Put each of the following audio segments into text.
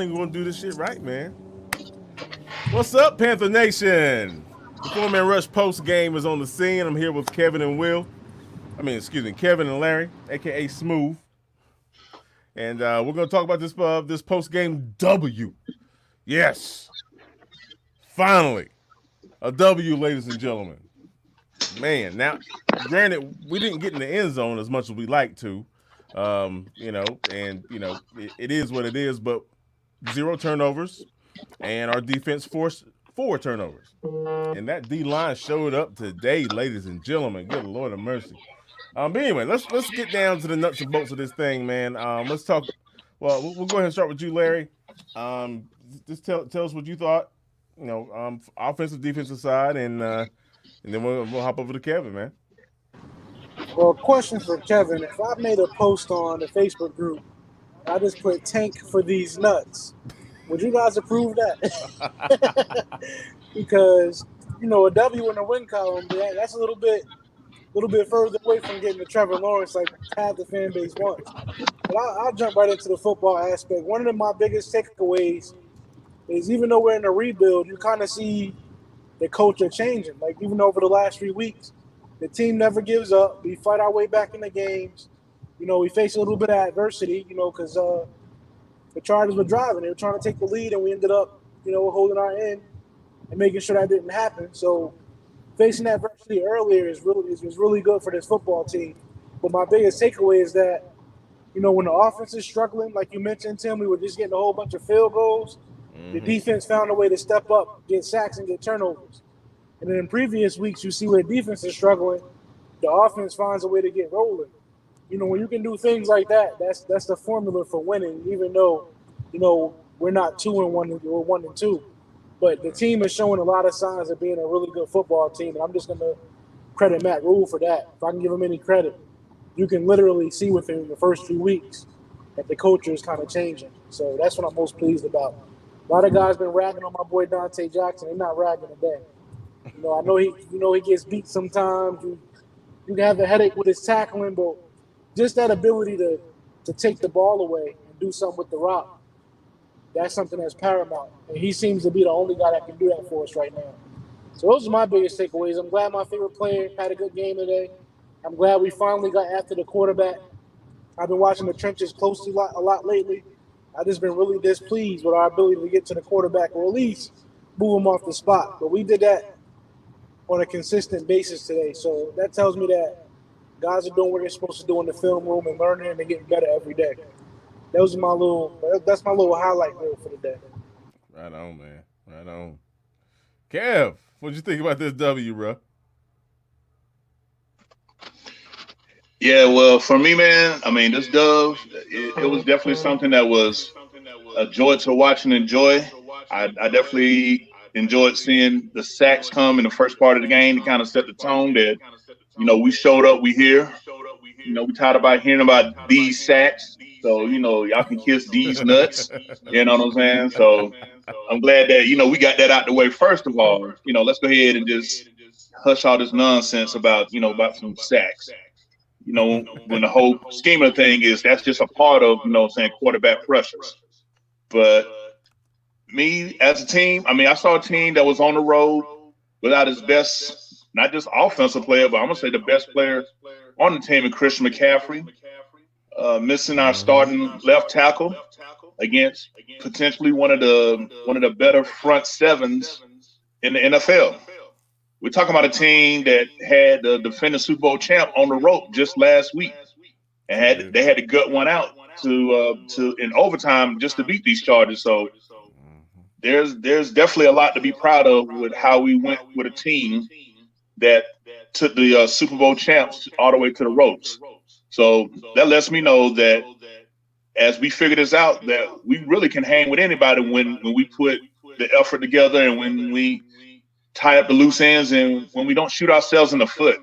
We're gonna do this shit right, man. What's up, Panther Nation? The Four-Man Rush post game is on the scene. I'm here with Kevin and Will. Kevin and Larry, aka Smooth, and we're gonna talk about this post game W. Yes, finally a W, ladies and gentlemen. Man, now, granted, we didn't get in the end zone as much as we like to, it is what it is. But 0 turnovers, and our defense forced 4 turnovers. And that D line showed up today, ladies and gentlemen. Good Lord of mercy. But anyway, let's get down to the nuts and bolts of this thing, man. Let's talk. Well, we'll go ahead and start with you, Larry. Just tell us what you thought. Offensive, defensive side, and then we'll hop over to Kevin, man. Well, question for Kevin. If I made a post on the Facebook group, I just put tank for these nuts, would you guys approve that? Because, a W in the win column, that's a little bit further away from getting to Trevor Lawrence like half the fan base wants. But I'll jump right into the football aspect. One of my biggest takeaways is even though we're in a rebuild, you kind of see the culture changing. Like, even over the last 3 weeks, the team never gives up. We fight our way back in the games. We face a little bit of adversity, because the Chargers were driving. They were trying to take the lead, and we ended up, holding our end and making sure that didn't happen. So facing adversity earlier is really good for this football team. But my biggest takeaway is that, when the offense is struggling, like you mentioned, Tim, we were just getting a whole bunch of field goals. The defense found a way to step up, get sacks, and get turnovers. And then in previous weeks, you see where the defense is struggling, the offense finds a way to get rolling. When you can do things like that, that's the formula for winning, even though, we're not 2-1, we're 1-2. But the team is showing a lot of signs of being a really good football team, and I'm just going to credit Matt Rule for that. If I can give him any credit, you can literally see within the first few weeks that the culture is kind of changing. So that's what I'm most pleased about. A lot of guys been ragging on my boy Dante Jackson. They're not ragging today. I know he gets beat sometimes. You can have a headache with his tackling, but just that ability to take the ball away and do something with the rock, that's something that's paramount. And he seems to be the only guy that can do that for us right now. So those are my biggest takeaways. I'm glad my favorite player had a good game today. I'm glad we finally got after the quarterback. I've been watching the trenches closely a lot lately. I've just been really displeased with our ability to get to the quarterback or at least move him off the spot. But we did that on a consistent basis today. So that tells me that guys are doing what they're supposed to do in the film room and learning and getting better every day. That's my little highlight reel for the day. Right on, man. Right on. Kev, what'd you think about this W, bro? Yeah, well, for me, man, this dove, it was definitely something that was a joy to watch and enjoy. I definitely enjoyed seeing the sacks come in the first part of the game to kind of set the tone that, we showed up, we here. We tired about hearing about these sacks. So, y'all can kiss these nuts. You know what I'm saying? So I'm glad that, we got that out the way first of all. Let's go ahead and just hush all this nonsense about some sacks. When the whole scheme of the thing is that's just a part of, quarterback pressures. But me as a team, I saw a team that was on the road without his best, not just offensive player, but I'm going to say the best player on the team in Christian McCaffrey, missing our starting left tackle against potentially one of the better front sevens in the NFL. We're talking about a team that had the defending Super Bowl champ on the rope just last week, and they had to gut one out to in overtime just to beat these Chargers. So there's definitely a lot to be proud of with how we went with a team that took the Super Bowl champs all the way to the ropes. So that lets me know that as we figure this out, that we really can hang with anybody when we put the effort together and when we tie up the loose ends and when we don't shoot ourselves in the foot.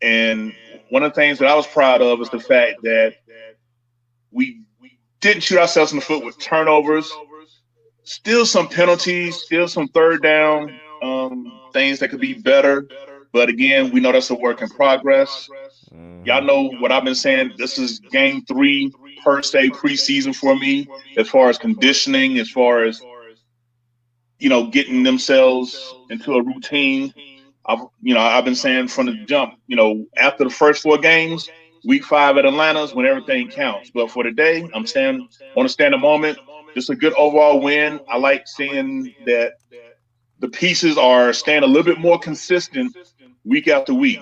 And one of the things that I was proud of is the fact that we didn't shoot ourselves in the foot with turnovers, still some penalties, still some third down things that could be better. But again, we know that's a work in progress. Y'all know what I've been saying. This is game 3 per se preseason for me as far as conditioning, as far as getting themselves into a routine. I've been saying from the jump, after the first 4 games, week 5 at Atlanta's when everything counts. But for today, want to stand a moment. Just a good overall win. I like seeing that the pieces are staying a little bit more consistent week after week.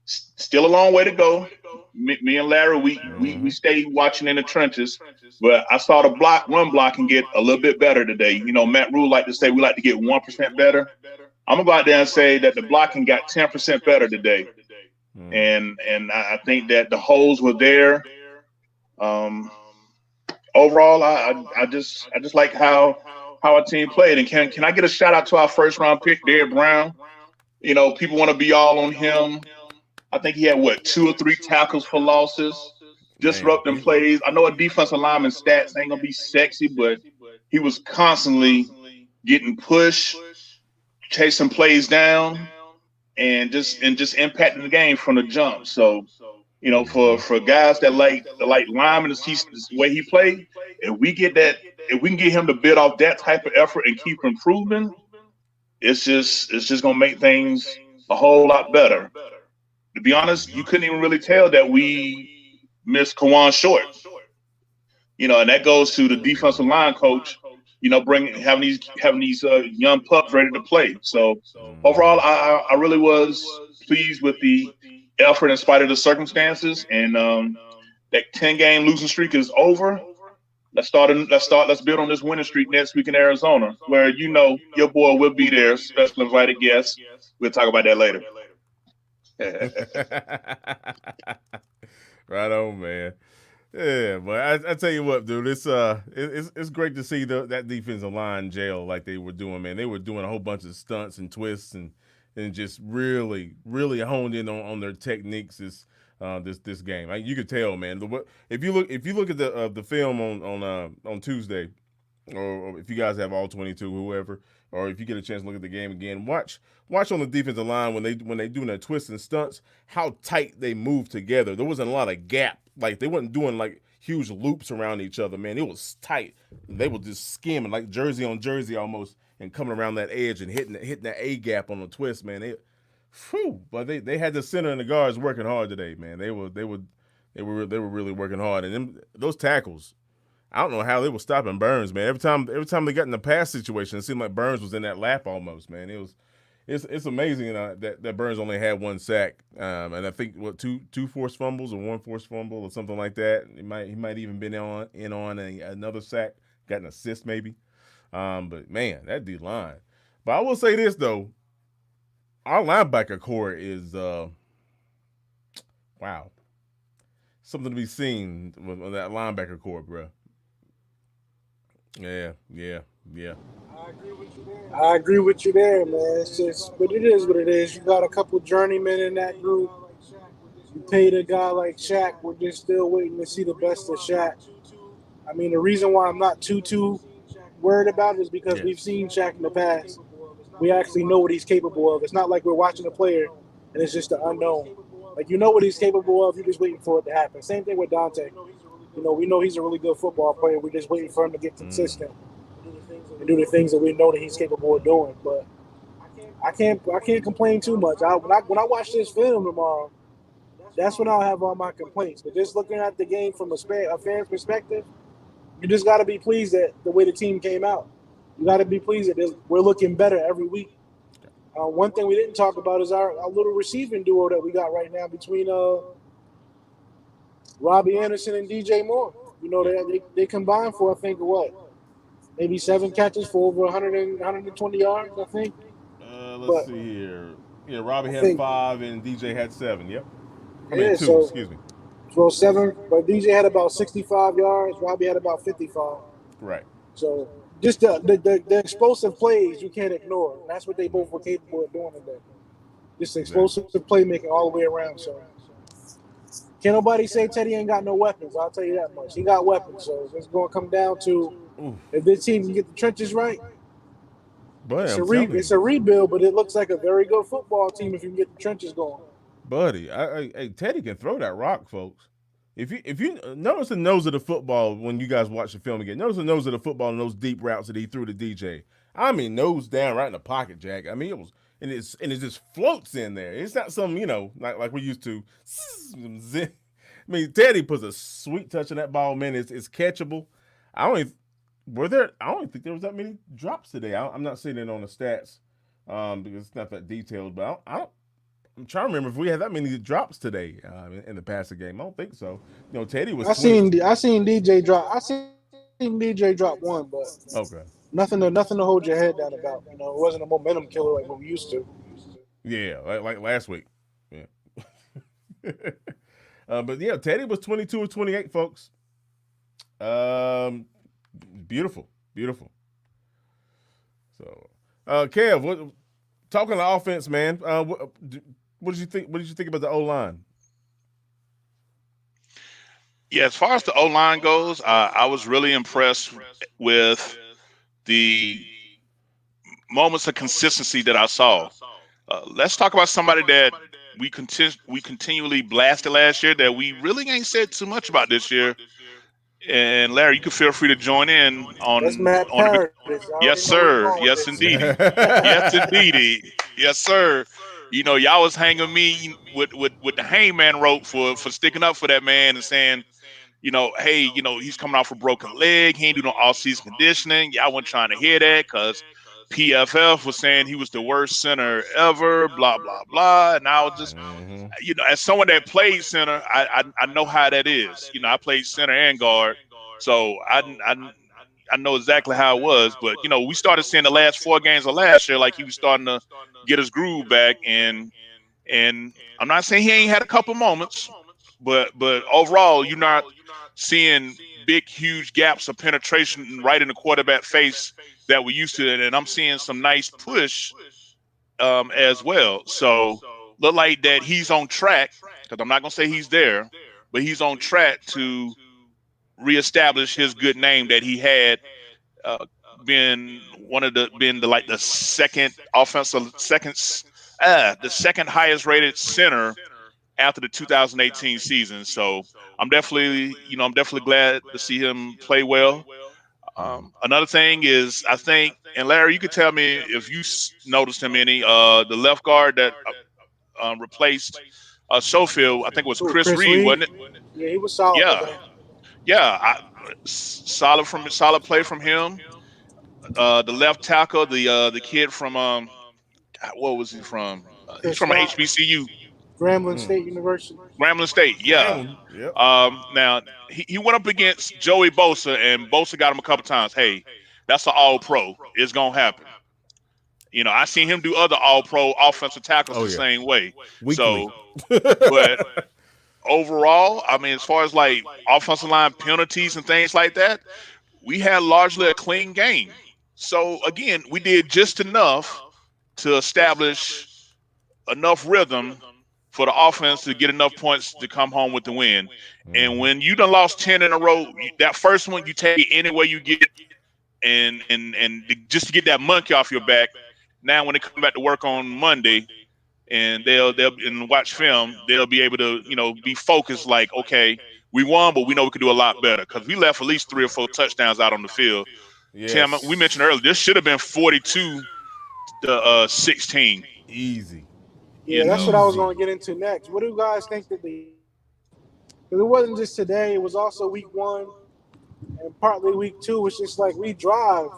Still a long way to go. Me and Larry, we stay watching in the trenches, but I saw the run blocking get a little bit better today. Matt Rule like to say we like to get 1% better. I'm gonna go out there and say that the blocking got 10% better today, and I think that the holes were there. Overall, I just like how our team played. And can I get a shout out to our first round pick, Derrick Brown? People want to be all on him. I think he had 2 or 3 tackles for losses, disrupting plays. I know a defensive lineman stats ain't gonna be sexy, but he was constantly getting pushed, chasing plays down, and just impacting the game from the jump. So, for guys that like linemen to see the way he played, if we can get him to bid off that type of effort and keep improving, it's just gonna make things a whole lot better. To be honest, you couldn't even really tell that we missed Kawan Short. And that goes to the defensive line coach. Having these young pups ready to play. So overall, I really was pleased with the effort in spite of the circumstances. And that 10-game losing streak is over. Let's build on this winning streak next week in Arizona, where your boy will be there, special invited guest. We'll talk about that later. Right on, man. Yeah, but I tell you what, dude, it's great to see that defensive line gel like they were doing, man. They were doing a whole bunch of stunts and twists and just really, really honed in on their techniques this game. Like, you could tell, man. If you look at the film on Tuesday, or if you guys have all 22, whoever, or if you get a chance to look at the game again, watch on the defensive line when they doing their twists and stunts, how tight they move together. There wasn't a lot of gap. Like, they weren't doing like huge loops around each other, man. It was tight. They were just skimming like jersey on jersey almost, and coming around that edge and hitting that A gap on the twist, man. But they had the center and the guards working hard today, man. They were really working hard, and those tackles, I don't know how they were stopping Burns, man. Every time they got in the pass situation, it seemed like Burns was in that lap almost, man. It's amazing that Burns only had 1 sack, and I think two forced fumbles or 1 forced fumble or something like that. He might even been on another sack, got an assist maybe. But man, that D line. But I will say this though, our linebacker core is wow, something to be seen with that linebacker core, bro. Yeah. I agree with you there, man. It's just, but it is what it is. You got a couple journeymen in that group. You paid a guy like Shaq. We're just still waiting to see the best of Shaq. I mean, the reason why I'm not too worried about it is because we've seen Shaq in the past. We actually know what he's capable of. It's not like we're watching a player and it's just the unknown. Like, you know what he's capable of. You're just waiting for it to happen. Same thing with Dante. We know he's a really good football player. We're just waiting for him to get consistent and do the things that we know that he's capable of doing. But I can't complain too much. When I watch this film tomorrow, that's when I'll have all my complaints. But just looking at the game from a fan's perspective, you just got to be pleased at the way the team came out. You got to be pleased that we're looking better every week. One thing we didn't talk about is our little receiving duo that we got right now between Robbie Anderson and DJ Moore. They combined for, I think, maybe 7 catches for over 120 yards, I think. Let's see here. Yeah, Robbie had 5 and DJ had 7. Yep. I mean 2. Excuse me. Well, 7, but DJ had about 65 yards. Robbie had about 55. Right. So just the explosive plays you can't ignore. That's what they both were capable of doing today. Just explosive playmaking all the way around. So can't nobody say Teddy ain't got no weapons. I'll tell you that much. He got weapons. So it's going to come down to if this team can get the trenches right. But it's a rebuild, but it looks like a very good football team if you can get the trenches going. Buddy, Teddy can throw that rock, folks. If you notice the nose of the football when you guys watch the film again, notice the nose of the football and those deep routes that he threw to DJ. I mean, nose down right in the pocket, Jack. I mean, it was and it just floats in there. It's not some like we used to. I mean, Teddy puts a sweet touch on that ball, man. It's catchable. I don't even, I don't think there was that many drops today. I'm not seeing it on the stats because it's not that detailed. But I'm trying to remember if we had that many drops today in the passing game. I don't think so. Teddy was. I seen DJ drop. I seen DJ drop one, but Okay. nothing to hold your head down about. It wasn't a momentum killer like what we used to. Yeah, like last week. Yeah. But yeah, Teddy was 22 or 28, folks. Beautiful. So, Kev, talking to offense, man. What did you think? What did you think about the O line? Yeah, as far as the O line goes, I was really impressed with the moments of consistency that I saw. Let's talk about somebody that we continually blasted last year that we really ain't said too much about this year. And Larry, you can feel free to join in That's on Matt on the. Paradis. I Yes, already know where you're sir. going with Yes, this. indeedy. Yes, indeedy. Yes, sir. Y'all was hanging me with the hangman rope for sticking up for that man and saying, hey, he's coming off a broken leg. He ain't doing no all-season conditioning. Y'all wasn't trying to hear that because PFF was saying he was the worst center ever, blah, blah, blah. And I was just, as someone that played center, I know how that is. I played center and guard. So I know exactly how it was. But, we started seeing the last 4 games of last year like he was starting to get his groove back. And I'm not saying he ain't had a couple moments, but overall, you're not seeing big, huge gaps of penetration right in the quarterback face that we used to. And I'm seeing some nice push as well. So look like that he's on track, because I'm not going to say he's there, but he's on track to reestablish his good name that he had been the second offensive the second highest rated center after the 2018 season. So I'm definitely glad to see him play well. Another thing is, I think, and Larry, you could tell me if you noticed him any, the left guard that replaced Schofield, I think it was Who, Chris Chris Reed, Reed? wasn't it? Yeah, he was solid Yeah, today. yeah. Solid play from him. The left tackle, the kid from what was he from? He's Chris from Scott, HBCU, Grambling State University. Grambling State. Yeah. Grambling. Yep. Now he went up against Joey Bosa, and Bosa got him a couple times. Hey, that's an All Pro. It's gonna happen. I seen him do other All Pro offensive tackles Oh the yeah. same way. Weekly. So, but overall, I mean, as far as like offensive line penalties and things like that, we had largely a clean game. So again, we did just enough to establish enough rhythm for the offense to get enough points to come home with the win. And when you done lost 10 in a row, that first one you take it any way you get, and just to get that monkey off your back. Now when they come back to work on Monday and they'll and watch film, they'll be able to be focused. Like, okay, we won, but we know we could do a lot better because we left at least 3 or 4 touchdowns out on the field. Tim, we Yes. mentioned earlier this should have been 42 to 16. Easy. Yeah, You that's know. what I was Easy. going to get into next. What do you guys think that because it wasn't just today, it was also week 1 and partly week 2. It's just like we drive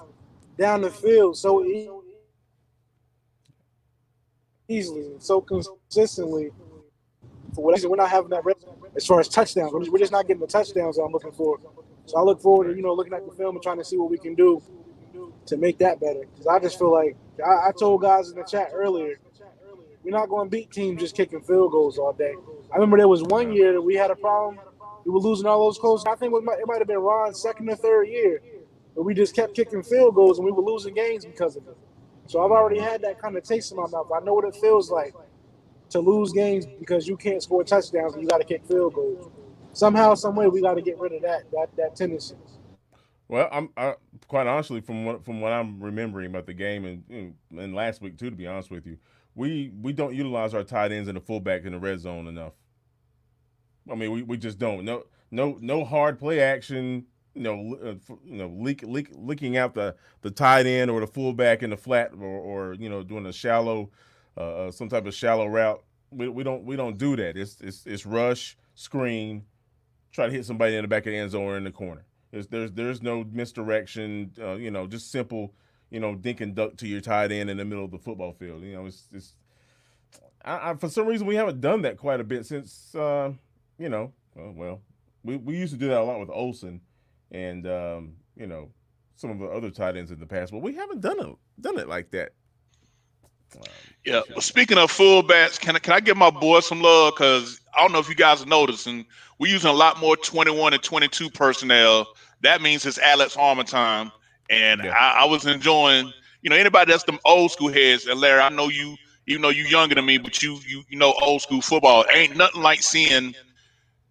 down the field so easily and so consistently. For whatever reason, we're not having that as far as touchdowns. We're just not getting the touchdowns that I'm looking for. So I look forward to looking at the film and trying to see what we can do to make that better. Because I just feel like I told guys in the chat earlier, we're not going to beat teams just kicking field goals all day. I remember there was one year that we had a problem. We were losing all those close. I think it might have been Ron's second or third year, but we just kept kicking field goals and we were losing games because of it. So I've already had that kind of taste in my mouth. I know what it feels like to lose games because you can't score touchdowns and you got to kick field goals. Somehow, some way, we got to get rid of that tendency. Well, I quite honestly, from what I'm remembering about the game and last week too, to be honest with you, we don't utilize our tight ends and the fullback in the red zone enough. I mean, we just don't. No hard play action. Leaking out the tight end or the fullback in the flat, or doing a shallow, some type of shallow route. We don't do that. It's rush, screen, try to hit somebody in the back of the end zone or in the corner. There's no misdirection. Just simple, dink and duck to your tight end in the middle of the football field. It's for some reason we haven't done that quite a bit since we used to do that a lot with Olsen and some of the other tight ends in the past, but we haven't done it like that. Yeah. Well, speaking of fullbacks, can I give my boy some love? Because I don't know if you guys are noticing, we're using a lot more 21 and 22 personnel. That means it's Alex Armour time, and Yeah. I was enjoying. Anybody that's them old school heads, and Larry, I know you. Even though you younger than me, but you know old school football. Ain't nothing like seeing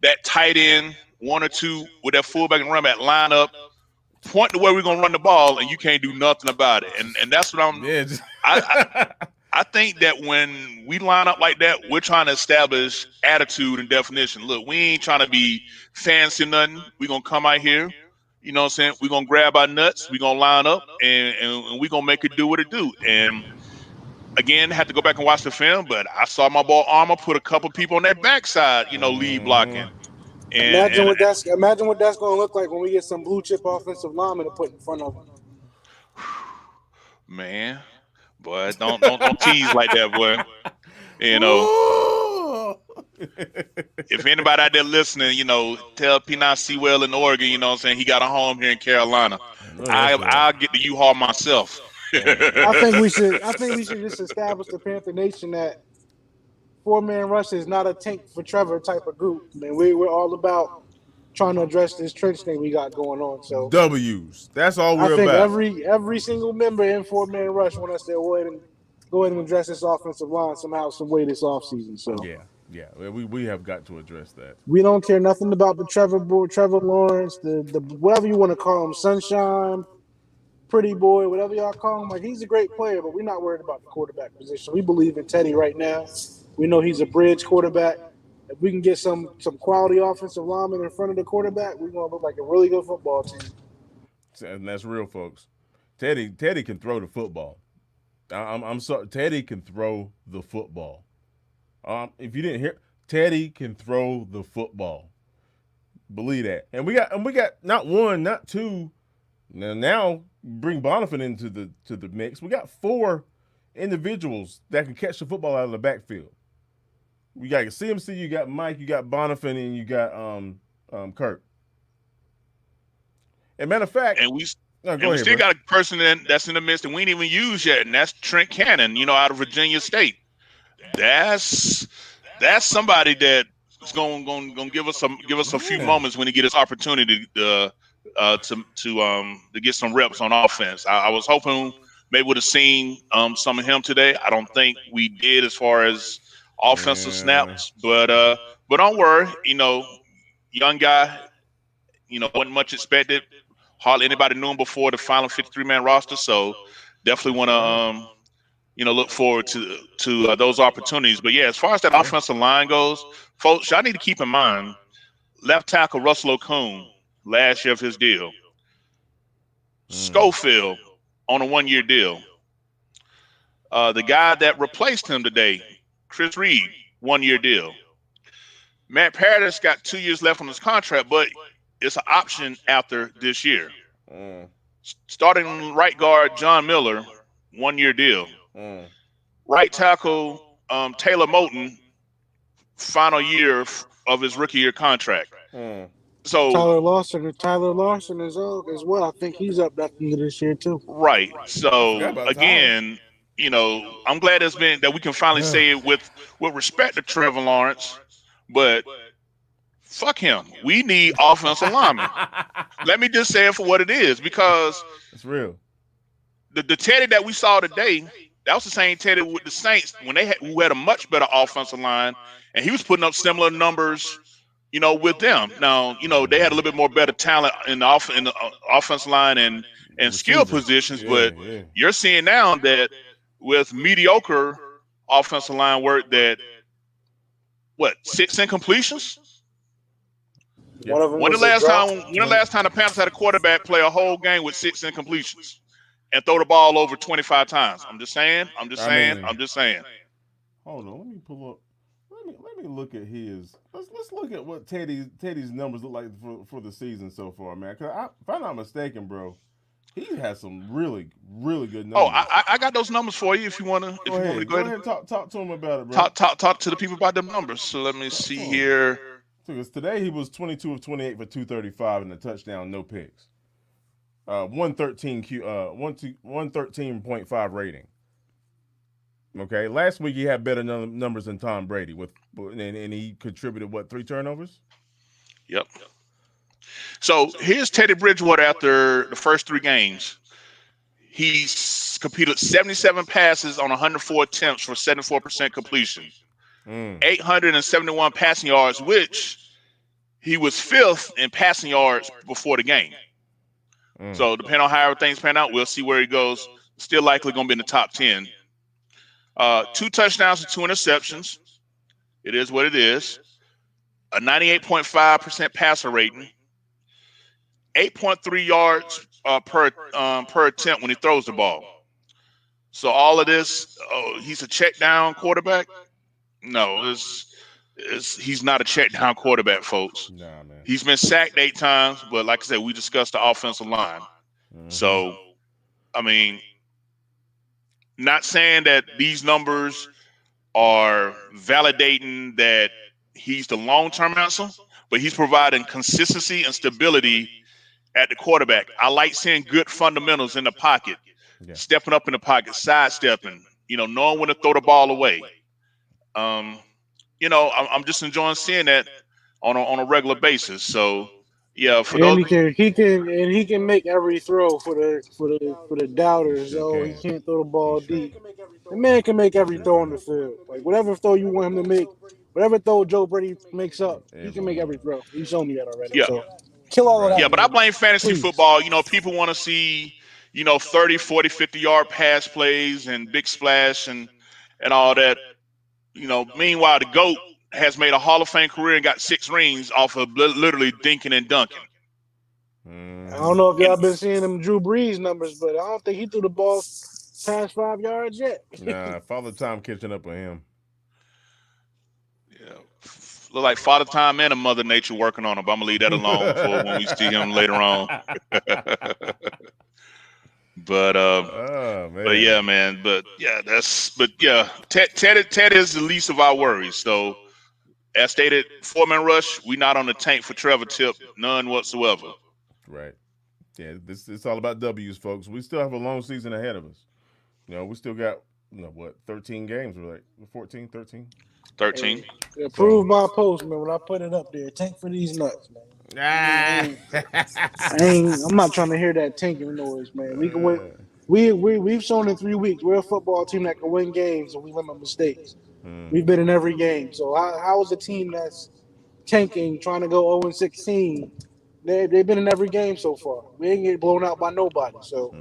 that tight end, one or two with that fullback and run back line up, point to where we're gonna run the ball, and you can't do nothing about it. And that's what I'm. Yeah. I think that when we line up like that, we're trying to establish attitude and definition. Look, we ain't trying to be fancy nothing. We're gonna come out here. You know what I'm saying? We're gonna grab our nuts. We're gonna line up, and we're gonna make it do what it do. And again, had to go back and watch the film, but I saw my ball Armour put a couple people on that backside, lead blocking. Imagine what that's going to look like when we get some blue chip offensive linemen to put in front of them. Man, boy, don't tease like that, boy. If anybody out there listening, tell P9 Sewell in Oregon, you know what I'm saying, he got a home here in Carolina. I'll get the U-Haul myself. I think we should just establish the Panther Nation that 4-man rush is not a tank for Trevor type of group. I mean, we're all about trying to address this trench thing we got going on. So W's. That's all we're about. I think about. every single member in 4-man rush want us to go ahead and address this offensive line somehow, some way this offseason. So yeah, we have got to address that. We don't care nothing about the Trevor Lawrence, the whatever you want to call him, Sunshine, Pretty Boy, whatever y'all call him. Like, he's a great player, but we're not worried about the quarterback position. We believe in Teddy right now. We know he's a bridge quarterback. If we can get some quality offensive linemen in front of the quarterback, we're going to look like a really good football team. And that's real, folks. Teddy can throw the football. I'm sorry. Teddy can throw the football. If you didn't hear, Teddy can throw the football. Believe that. And we got not one, not two. Now bring Bonifant into the mix. We got 4 individuals that can catch the football out of the backfield. We got CMC, you got Mike, you got Bonifant, and you got Kirk. And matter of fact, we still got a person that's in the midst that we ain't even used yet, and that's Trent Cannon, out of Virginia State. That's somebody that is going to give us a few moments when he get his opportunity to get some reps on offense. I was hoping maybe would have seen some of him today. I don't think we did as far as offensive snaps, but don't worry, young guy, wasn't much expected. Hardly anybody knew him before the final 53-man roster, so definitely want to look forward to those opportunities. But yeah, as far as that offensive line goes, folks, y'all need to keep in mind left tackle Russell Okung, last year of his deal. Schofield on a 1-year deal. The guy that replaced him today, Chris Reed, 1-year deal. Matt Paradis got 2 years left on his contract, but it's an option after this year. Starting right guard John Miller, 1-year deal. Right tackle Taylor Moton, final year of his rookie year contract. So Tyler Lawson is up as well. I think he's up at the end of this year too. Right. So again, I'm glad that we can finally say it with respect to Trevor Lawrence, but fuck him. We need offensive linemen. Let me just say it for what it is, because it's real. The Teddy that we saw today, that was the same Teddy with the Saints when who had a much better offensive line, and he was putting up similar numbers, with them. Now, they had a little bit more better talent in the offensive line and skill positions, but you're seeing now that with mediocre offensive line work, that 6 incompletions Yeah. One of them When the was a last drop. time the Panthers had a quarterback play a whole game with 6 incompletions and throw the ball over 25 times? I'm just saying. Hold on, let me pull up. Let me look at his. Let's look at what Teddy's numbers look like for the season so far, man. Cause if I'm not mistaken, bro, he has some really good Oh, numbers. I got those numbers for you if you want to. Go ahead, talk to him about it, bro. Talk to the people about them numbers. So let me see here. Because today he was 22 of 28 for 235 and a touchdown, no picks. 113.5 rating. Okay, last week he had better numbers than Tom Brady and he contributed 3 turnovers. Yep. So here's Teddy Bridgewater after the first 3 games. He's completed 77 passes on 104 attempts for 74% completion. 871 passing yards, which he was 5th in passing yards before the game. So depending on how everything's pan out, we'll see where he goes. Still likely going to be in the top 10. 2 touchdowns and 2 interceptions. It is what it is. A 98.5% passer rating. 8.3 yards per attempt when he throws the ball. So all of this, he's a check down quarterback. No, he's not a check down quarterback, folks. Nah, man. He's been sacked 8 times, but like I said, we discussed the offensive line. So, I mean, not saying that these numbers are validating that he's the long-term answer, but he's providing consistency and stability at the quarterback. I like seeing good fundamentals in the pocket, stepping up in the pocket, sidestepping, knowing when to throw the ball away. I'm just enjoying seeing that on a regular basis. So, yeah, for And those, he can make every throw for the doubters. Sure He can't throw the ball deep. The man can make every throw on the field. Like whatever throw you want him to make, whatever throw Joe Brady makes up, he can make every throw. He's shown me that already. yeah, So kill all of that. yeah, but I man. blame fantasy Please. football. People want to see, 30, 40, 50-yard pass plays and big splash and all that. Meanwhile, the GOAT has made a Hall of Fame career and got 6 rings off of literally dinking and dunking. I don't know if y'all been seeing them Drew Brees numbers, but I don't think he threw the ball past 5 yards yet. Nah, Father Time catching up with him. Yeah, look like Father Time and a Mother Nature working on him. But I'm gonna leave that alone for when we see him later on. But yeah, man. But yeah, Ted is the least of our worries. So as stated, 4-man rush. We not on the tank for Trevor Tip, none whatsoever. Right. Yeah, it's all about W's, folks. We still have a long season ahead of us. We still got 13 games, right? 14, 13? 13. Hey, approved by post, man. When I put it up there, tank for these nuts, man. I'm not trying to hear that tanking noise, man. We can win. We've shown in 3 weeks we're a football team that can win games and we limit mistakes. We've been in every game. So how is a team that's tanking trying to go 0-16? They've been in every game so far. We ain't get blown out by nobody. So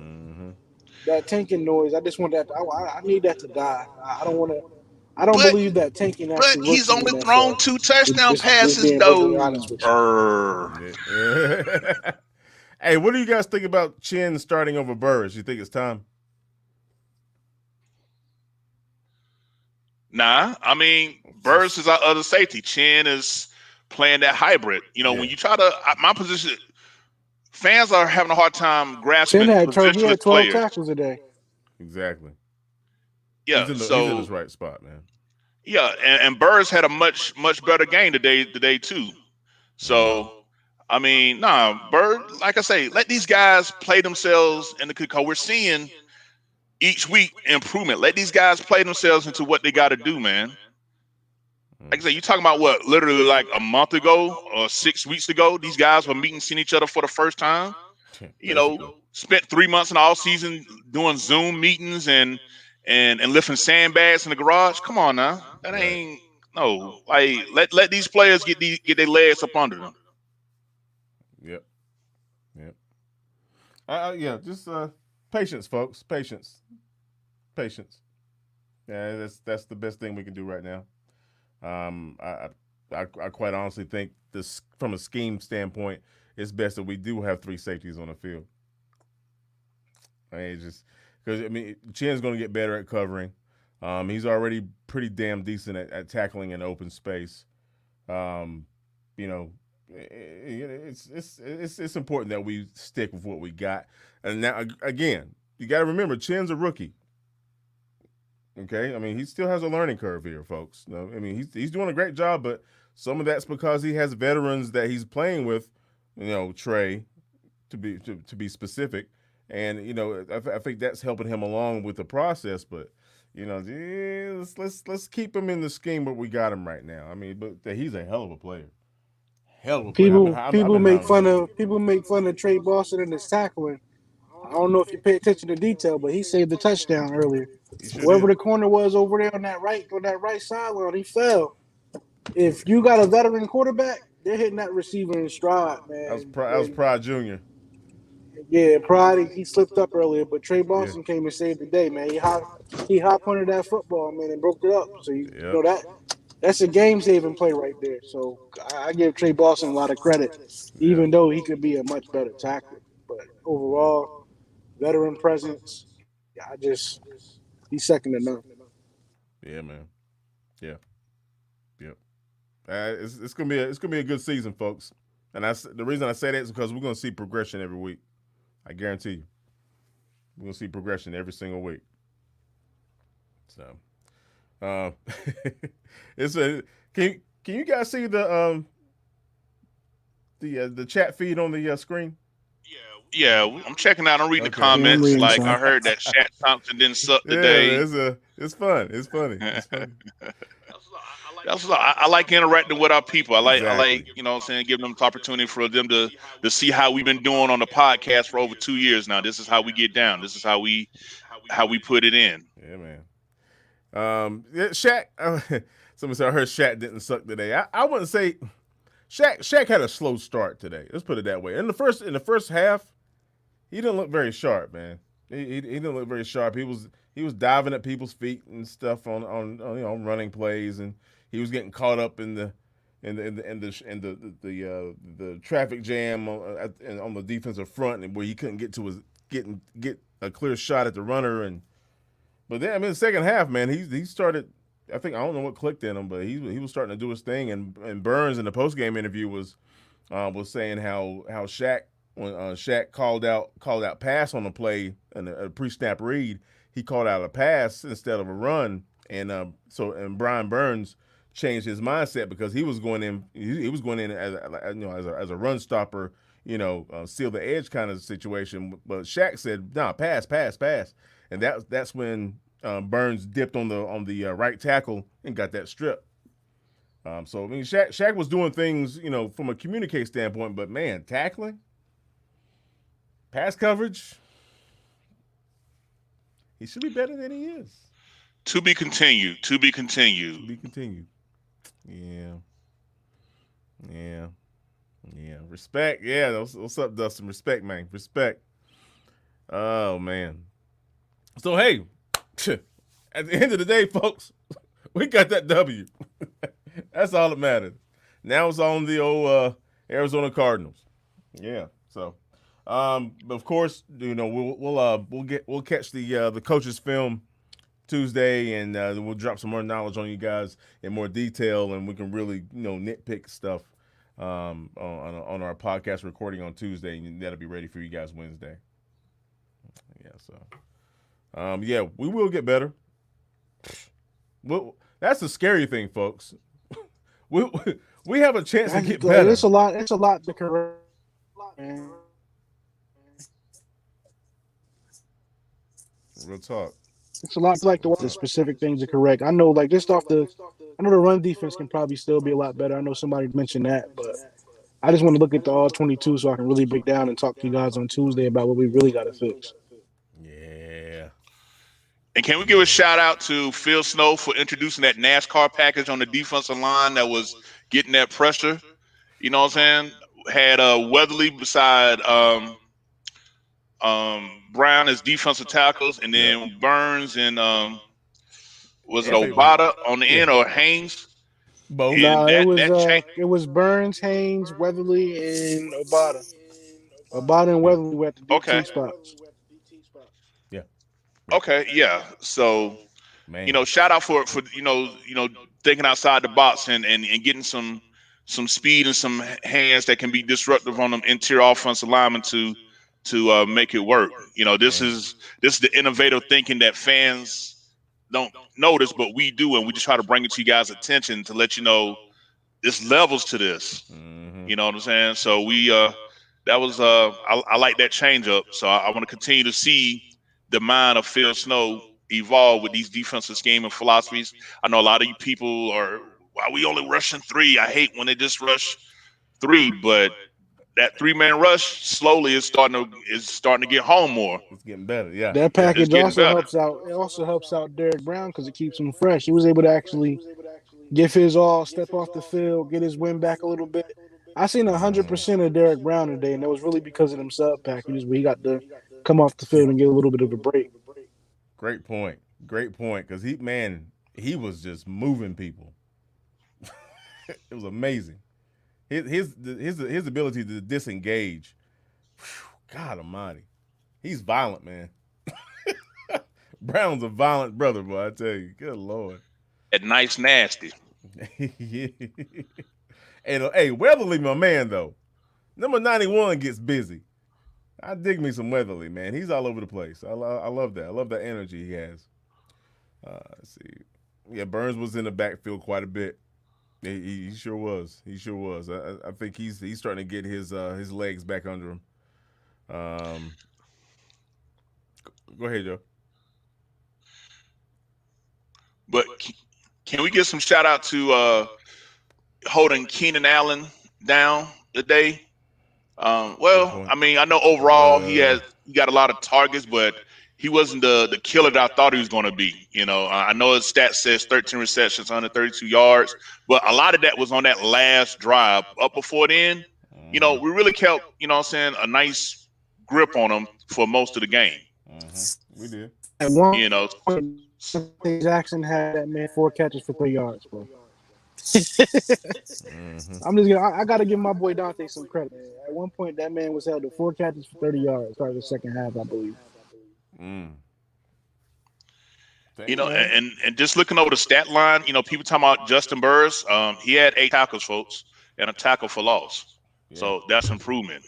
that tanking noise, I just want that. I need that to die. I don't want to. I don't believe that tanking actually But works he's in the only NFL. thrown 2 touchdown Just passes, being perfectly honest though. with you. Hey, what do you guys think about Chin starting over Burris? You think it's time? Nah, I mean, Burris is our other safety. Chin is playing that hybrid. When you try to, my position, fans are having a hard time grasping Chin had positionless 12 players. tackles a day. Exactly. Yeah, he's in his right spot, man. Yeah, and Burris had a much better game today too. So, I mean, Bird, like I say, let these guys play themselves in the because we're seeing each week improvement. Let these guys play themselves into what they got to do, man. Like I say, you talking about what? Literally like a month ago or 6 weeks ago, these guys were seeing each other for the first time. Spent 3 months in the off season doing Zoom meetings and lifting sandbags in the garage. Come on now, that ain't no. Like let these players get their legs up under them. Yep. Just patience, folks. Patience. Yeah, that's the best thing we can do right now. I quite honestly think this, from a scheme standpoint, it's best that we do have three safeties on the field. I mean, just because Chen's going to get better at covering. He's already pretty damn decent at tackling in open space. Um, you know, it's important that we stick with what we got. And now again, you got to remember, Chen's a rookie. Okay, I mean, he still has a learning curve here, folks. No, I mean, he's doing a great job, but some of that's because he has veterans that he's playing with. Trey, to be specific, and I think that's helping him along with the process. But let's keep him in the scheme where we got him right now. I mean, but he's a hell of a player. Hell of a player. People make fun of Trey Boston and his tackling. I don't know if you pay attention to detail, but he saved the touchdown earlier. Whoever the corner was over there on that right sideline, he fell. If you got a veteran quarterback, they're hitting that receiver in stride, man. That was Pride Jr. Yeah, Pride, he slipped up earlier, but Trey Boston came and saved the day, man. He hot punted that football, man, and broke it up. So you know that's a game-saving play right there. So I give Trey Boston a lot of credit, even though he could be a much better tackler. But overall, veteran presence, he's second to none. Yeah, man. Yeah. It's gonna be a good season, folks. And the reason I say that is because we're gonna see progression every week. I guarantee you, we're gonna see progression every single week. So, can you guys see the chat feed on the screen? Yeah, I'm checking out. I'm reading the comments. Like I heard that Shaq Thompson didn't suck today. It's fun. It's funny. I like interacting with our people. I like giving them the opportunity for them to see how we've been doing on the podcast for over 2 years now. This is how we get down. This is how we put it in. Yeah, man. Shaq. Somebody said I heard Shaq didn't suck today. I wouldn't say Shaq had a slow start today. Let's put it that way. In the first half, he didn't look very sharp, man. He didn't look very sharp. He was diving at people's feet and stuff on running plays, and he was getting caught up in the traffic jam on the defensive front, and where he couldn't get a clear shot at the runner. But then the second half, man, he started. I don't know what clicked in him, but he was starting to do his thing. And Burns in the postgame interview was saying how Shaq, when Shaq called out pass on the play and a pre-snap read, he called out a pass instead of a run, and Brian Burns changed his mindset because he was going in. He was going in as a run stopper, seal the edge kind of situation. But Shaq said, "Nah, pass," and that's when Burns dipped on the right tackle and got that strip. Shaq was doing things, from a communicate standpoint, but man, tackling, pass coverage, he should be better than he is. To be continued. Yeah. Respect. Yeah. What's up, Dustin? Respect, man. Respect. Oh, man. So, hey, at the end of the day, folks, we got that W. That's all that matters. Now it's on the old Arizona Cardinals. Yeah. So, but of course, we'll catch the coaches' film Tuesday, and we'll drop some more knowledge on you guys in more detail, and we can really nitpick stuff on our podcast recording on Tuesday, and that'll be ready for you guys Wednesday. Yeah, so we will get better. Well, that's the scary thing, folks. We have a chance to get better. It's a lot to correct. Real talk. It's a lot like the specific things to correct. I know, I know the run defense can probably still be a lot better. I know somebody mentioned that, but I just want to look at the all 22 so I can really break down and talk to you guys on Tuesday about what we really got to fix. Yeah. And can we give a shout out to Phil Snow for introducing that NASCAR package on the defensive line that was getting that pressure? You know what I'm saying? Had Weatherly beside Brown as defensive tackles, and then Burns and was it Obata on the end or Haynes? Both. Nah, and that change. it was Burns, Haynes, Weatherly, and Obata. Obata and Yeah. Weatherly were at the Okay, DT spots. Yeah. Yeah. okay, yeah. So Man. shout out for thinking outside the box and getting some speed and some hands that can be disruptive on them interior offensive linemen to make it work. This Man. is the innovative thinking that fans don't notice, but we do, and we just try to bring it to you guys' attention to let you know there's levels to this. Mm-hmm. You know what I'm saying? So we that was I like that change up. So I want to continue to see the mind of Phil Snow evolve with these defensive scheme and philosophies. I know a lot of you people are, why we only rushing three? I hate when they just rush three, but that 3-man rush slowly is starting to get home more. It's getting better. Yeah. That Yeah. It's package getting also better. helps out. It also helps out Derek Brown because it keeps him fresh. He was able to actually give his all, step off the field, get his win back a little bit. I seen 100% of Derek Brown today, and that was really because of them sub packages where he got to come off the field and get a little bit of a break. Great point. Great point. Because he was just moving people. It was amazing. His ability to disengage. Whew, God Almighty, he's violent, man. Brown's a violent brother, boy. I tell you, good Lord. That nice nasty. And hey, Weatherly, my man, though. Number 91 gets busy. I dig me some Weatherly, man. He's all over the place. I love that. I love that energy he has. Let's see. Yeah, Burns was in the backfield quite a bit. He sure was. He sure was. I think he's starting to get his legs back under him. Go ahead, Joe. But can we get some shout out to holding Keenan Allen down today? Good Well, point. I mean, I know overall he got a lot of targets, but he wasn't the killer that I thought he was going to be. I know his stat says 13 receptions, 132 yards, but a lot of that was on that last drive. Up before then, we really kept, what I'm saying, a nice grip on him for most of the game. We did. At one You know, point, Jackson had that man 4 catches for 3 yards, bro. I gotta give my boy Dante some credit, man. At one point, that man was held to 4 catches for 30 yards. Started the second half, I believe. And just looking over the stat line, people talking about Justin Burris. He had 8 tackles, folks, and a tackle for loss. Yeah. So that's improvement.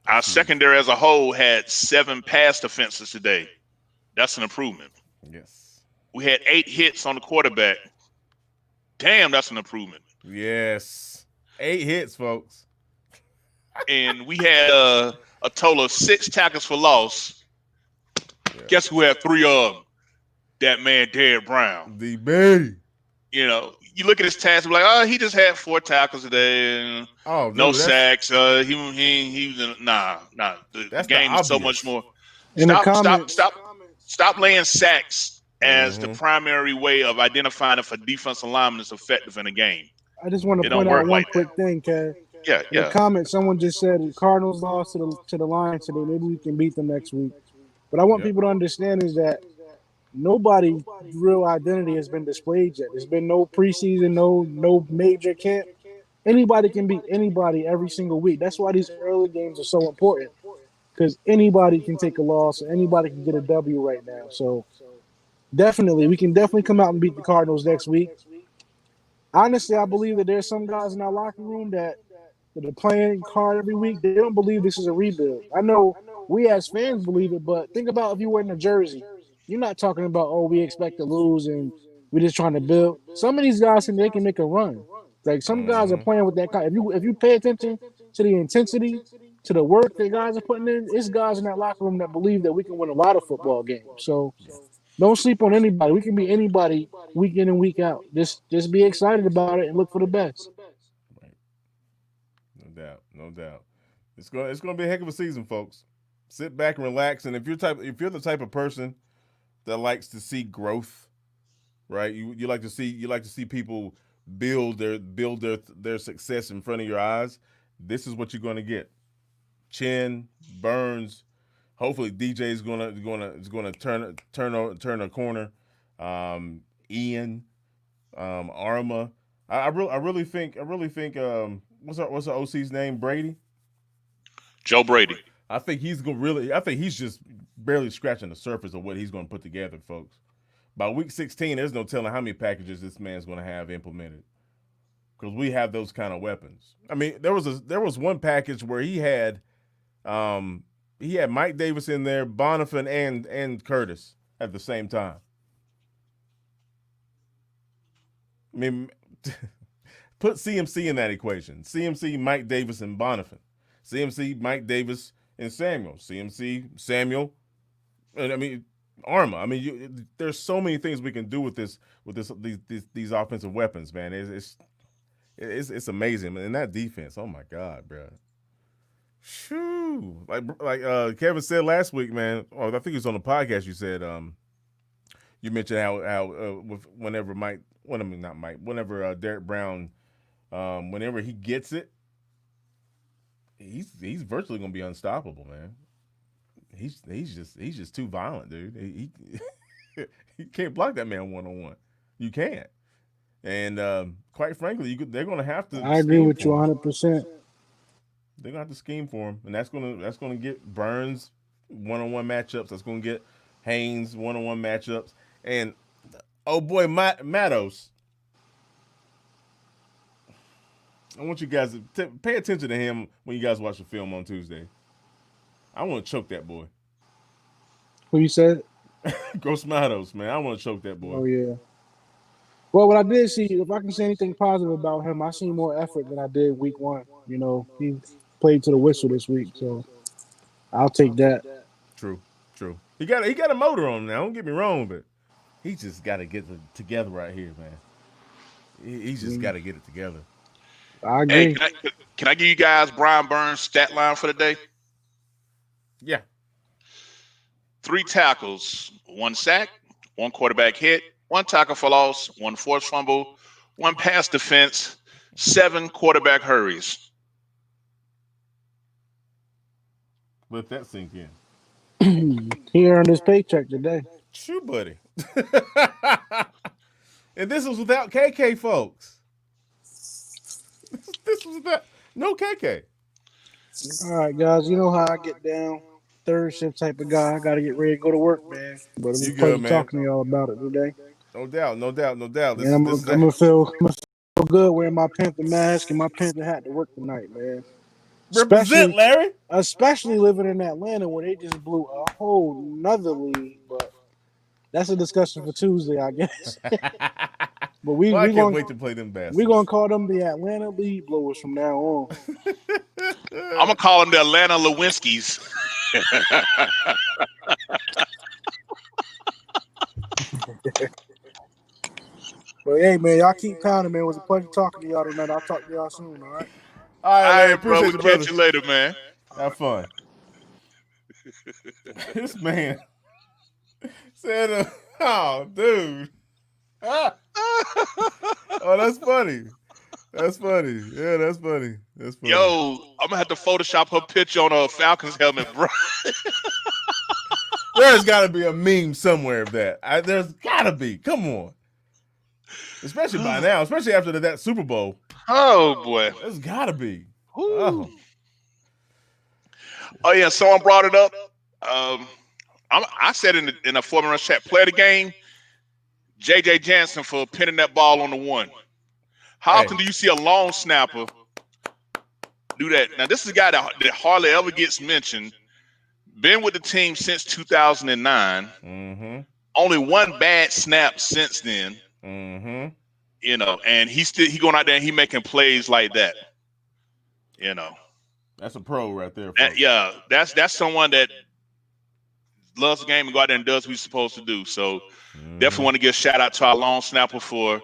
Our secondary as a whole had 7 pass defenses today. That's an improvement. Yes. We had 8 hits on the quarterback. Damn, that's an improvement. Yes. 8 hits, folks. And we had a total of 6 tackles for loss. Yeah. Guess who had 3 of them? That man, Derek Brown. DB. You look at his stats, like, oh, he just had 4 tackles today. No sacks. He was nah. The game is so much more. Stop laying sacks as the primary way of identifying if a defensive lineman is effective in a game. I just want to point out one quick thing, Kev. Yeah. In the comment, someone just said the Cardinals lost to the Lions today. Maybe we can beat them next week. But I want people to understand is that nobody's real identity has been displayed yet. There's been no preseason, no major camp. Anybody can beat anybody every single week. That's why these early games are so important, because anybody can take a loss, anybody can get a W right now. So we can definitely come out and beat the Cardinals next week. Honestly, I believe that there's some guys in our locker room that are playing hard every week. They don't believe this is a rebuild. I know we as fans believe it, but think about if you were in a jersey. You're not talking about, oh, we expect to lose and we're just trying to build. Some of these guys think they can make a run. Like some guys are playing with that kind. If you pay attention to the intensity, to the work that guys are putting in, it's guys in that locker room that believe that we can win a lot of football games. So don't sleep on anybody. We can be anybody week in and week out. Just be excited about it and look for the best. Right. No doubt. It's gonna be a heck of a season, folks. Sit back and relax. And if you're the type of person that likes to see growth, right? You like to see people build their success in front of your eyes. This is what you're going to get. Chin, Burns, hopefully DJ is going to turn a corner. Ian, Arma, I really think what's the OC's name? Brady. Joe Brady. I think he's just barely scratching the surface of what he's going to put together, folks. By week 16, there's no telling how many packages this man's going to have implemented because we have those kind of weapons. I mean, there was one package where he had Mike Davis in there, Bonifant and Curtis at the same time. I mean, put CMC in that equation. CMC, Mike Davis, and Bonifant. CMC, Mike Davis, and Samuel. CMC, Samuel. And I mean, Arma. I mean, there's so many things we can do with these offensive weapons, man. It's amazing. And that defense, oh my God, bro. Shoo. Like Kevin said last week, man. Or I think it was on the podcast. You said you mentioned how whenever Derek Brown, whenever he gets it, he's virtually gonna be unstoppable, man. He's just too violent, dude. He he can't block that man one-on-one. You can't. And quite frankly, they're gonna have to. I agree with you 100%. They're gonna have to scheme for him, and that's gonna get Burns one-on-one matchups. That's gonna get Haynes one-on-one matchups, and oh boy, Matos. I want you guys to pay attention to him when you guys watch the film on Tuesday. I want to choke that boy. Who you said? Gross Matos, man. I want to choke that boy. Oh yeah. Well, what I did see, if I can say anything positive about him, I seen more effort than I did week 1. You know, he played to the whistle this week, so I'll take that. True. He got a motor on him now. Don't get me wrong, but he just got to get it together right here, man. He's just got to get it together. I agree. Hey, can I give you guys Brian Burns' stat line for the day? Yeah. 3 tackles, 1 sack, 1 quarterback hit, 1 tackle for loss, 1 forced fumble, 1 pass defense, 7 quarterback hurries. Let that sink in. He earned his paycheck today. Shoo, buddy. And this was without KK, folks. This was without no KK. All right, guys. You know how I get down. Third shift type of guy. I got to get ready to go to work, man. But it was a pleasure talking to y'all about it today. No doubt. And I'm gonna feel good wearing my Panther mask and my Panther hat to work tonight, man. Represent, Larry. Especially living in Atlanta where they just blew a whole nother lead. But that's a discussion for Tuesday, I guess. But I can't wait to play them bastards. We're going to call them the Atlanta lead blowers from now on. I'm going to call them the Atlanta Lewinsky's. But hey, man, y'all keep pounding, man. It was a pleasure talking to y'all tonight. I'll talk to y'all soon, all right? All right, man. Bro. We'll catch you later, man. Have fun. This man said, oh, dude. Oh, that's funny. That's funny. Yeah, that's funny. Yo, I'm gonna have to Photoshop her picture on a Falcons helmet, bro. There's got to be a meme somewhere of that. There's got to be. Come on. Especially by now, especially after that Super Bowl. Oh boy, there's got to be. Oh yeah, someone brought it up. I said in a 4-man rush chat, play the game. J.J. Jansen for pinning that ball on the 1. How often do you see a long snapper do that? Now, this is a guy that hardly ever gets mentioned. Been with the team since 2009. Mm-hmm. Only 1 bad snap since then. Mm-hmm. You know, and he going out there and he making plays like that. You know. That's a pro right there. That's someone that loves the game and go out there and does what he's supposed to do. So definitely want to give a shout out to our long snapper for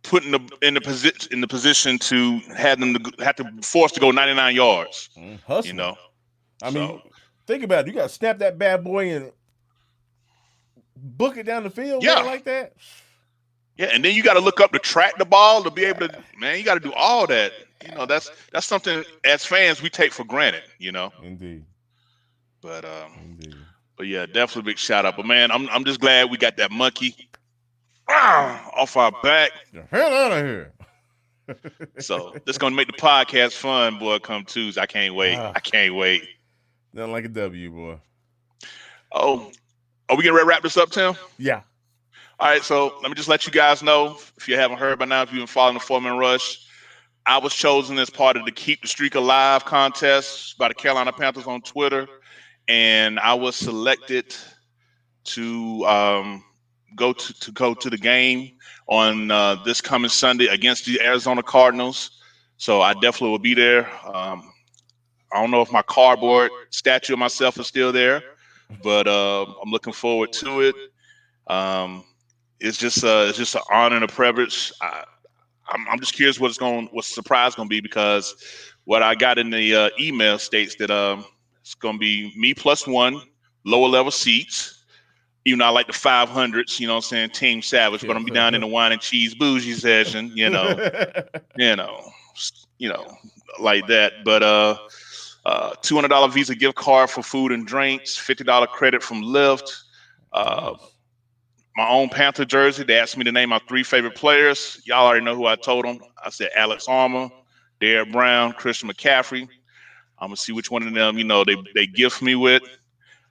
putting in the position to have them to have to force to go 99 yards. Hustling. You know, I mean, think about it. You got to snap that bad boy and book it down the field like that. Yeah, and then you got to look up to track the ball to be able to. Man, you got to do all that. You know, that's something as fans we take for granted. You know. Indeed. But yeah, definitely a big shout out. But man, I'm just glad we got that monkey off our back. The hell out of here. So this is gonna make the podcast fun, boy. Come Tuesday, I can't wait. Ah. I can't wait. Nothing like a W, boy. Oh, are we getting ready to wrap this up, Tim? Yeah. All right, so let me just let you guys know, if you haven't heard by now, if you've been following the Foreman Rush, I was chosen as part of the Keep the Streak Alive contest by the Carolina Panthers on Twitter, and I was selected to go to the game on this coming Sunday against the Arizona Cardinals. So I definitely will be there. I don't know if my cardboard statue of myself is still there, but I'm looking forward to it. It's just an honor and a privilege. I'm just curious what's the surprise going to be, because what I got in the email states that it's going to be me plus one lower level seats. Even though I like the 500s, you know what I'm saying, Team Savage, but I'm gonna be down in the wine and cheese bougie session, you know, like that. But $200 Visa gift card for food and drinks, $50 credit from Lyft, my own Panther jersey. They asked me to name my 3 favorite players. Y'all already know who I told them. I said Alex Armour, Derrick Brown, Christian McCaffrey. I'm gonna see which one of them, they gift me with.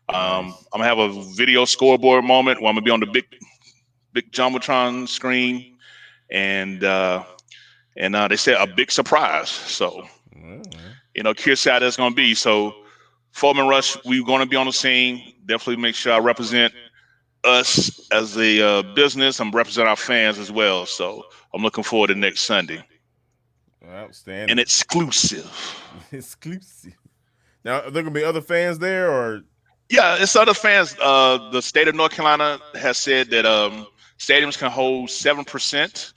I'm gonna have a video scoreboard moment where I'm gonna be on the big jumbotron screen, and they said a big surprise. So, curious how that's gonna be. So, Foreman Rush, we're gonna be on the scene. Definitely make sure I represent us as a business. I'm represent our fans as well. So, I'm looking forward to next Sunday. Outstanding. And exclusive. Now, are there gonna be other fans there, or? Yeah, it's other fans. The state of North Carolina has said that stadiums can hold 7%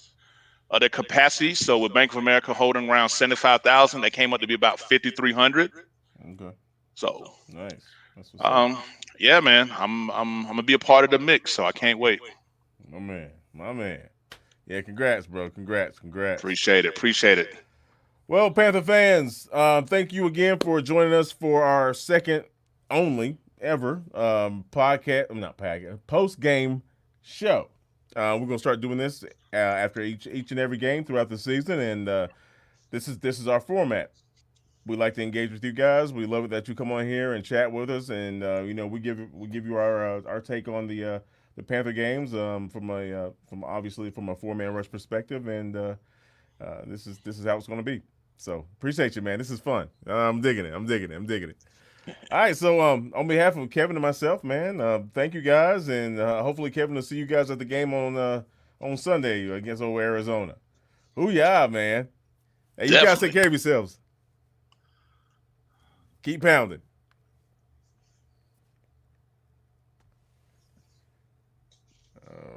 of their capacity. So with Bank of America holding around 75,000, they came up to be about 5,300. Okay. So nice. That's what's up. Yeah, man, I'm gonna be a part of the mix, so I can't wait. My man. Yeah, congrats, bro. Congrats. Appreciate it. Well, Panther fans, thank you again for joining us for our second only ever post game show. We're gonna start doing this after each and every game throughout the season, and this is our format. We like to engage with you guys. We love it that you come on here and chat with us, and we give you our take on the Panther games from obviously from a 4-man rush perspective, and this is how it's gonna be. So appreciate you, man. This is fun. I'm digging it. All right, so on behalf of Kevin and myself, man, thank you guys, and hopefully Kevin will see you guys at the game on Sunday against old Arizona. Ooh-yah, man. Hey, you guys take care of yourselves. Keep pounding.